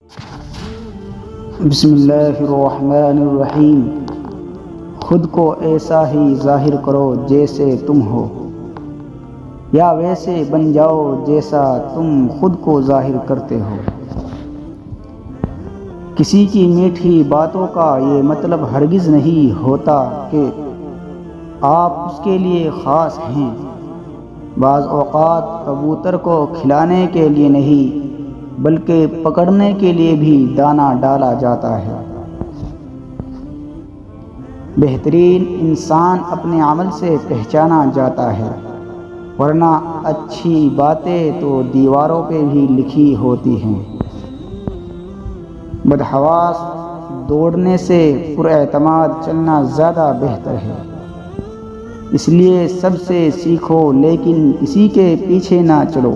بسم اللہ الرحمن الرحیم۔ خود کو ایسا ہی ظاہر کرو جیسے تم ہو، یا ویسے بن جاؤ جیسا تم خود کو ظاہر کرتے ہو۔ کسی کی میٹھی باتوں کا یہ مطلب ہرگز نہیں ہوتا کہ آپ اس کے لیے خاص ہیں۔ بعض اوقات کبوتر کو کھلانے کے لیے نہیں بلکہ پکڑنے کے لیے بھی دانہ ڈالا جاتا ہے۔ بہترین انسان اپنے عمل سے پہچانا جاتا ہے، ورنہ اچھی باتیں تو دیواروں پہ بھی لکھی ہوتی ہیں۔ بدحواس دوڑنے سے پراعتماد چلنا زیادہ بہتر ہے۔ اس لیے سب سے سیکھو لیکن کسی کے پیچھے نہ چلو۔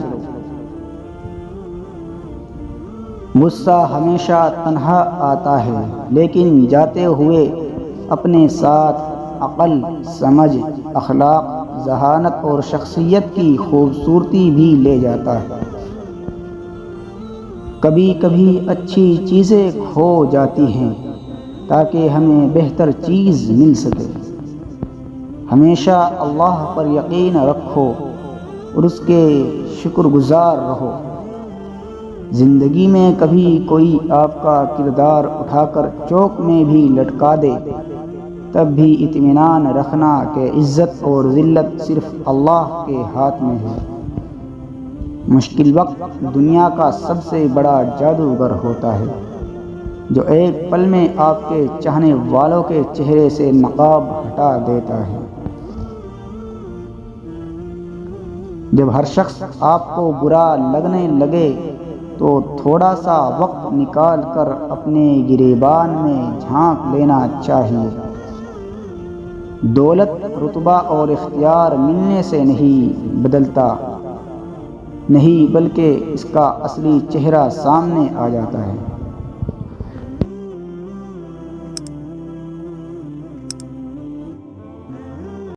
غصہ ہمیشہ تنہا آتا ہے، لیکن جاتے ہوئے اپنے ساتھ عقل، سمجھ، اخلاق، ذہانت اور شخصیت کی خوبصورتی بھی لے جاتا ہے۔ کبھی کبھی اچھی چیزیں کھو جاتی ہیں تاکہ ہمیں بہتر چیز مل سکے۔ ہمیشہ اللہ پر یقین رکھو اور اس کے شکر گزار رہو۔ زندگی میں کبھی کوئی آپ کا کردار اٹھا کر چوک میں بھی لٹکا دے، تب بھی اطمینان رکھنا کہ عزت اور ذلت صرف اللہ کے ہاتھ میں ہے۔ مشکل وقت دنیا کا سب سے بڑا جادوگر ہوتا ہے، جو ایک پل میں آپ کے چاہنے والوں کے چہرے سے نقاب ہٹا دیتا ہے۔ جب ہر شخص آپ کو برا لگنے لگے تو تھوڑا سا وقت نکال کر اپنے گریبان میں جھانک لینا چاہیے۔ دولت، رتبہ اور اختیار ملنے سے نہیں بدلتا، نہیں بلکہ اس کا اصلی چہرہ سامنے آ جاتا ہے۔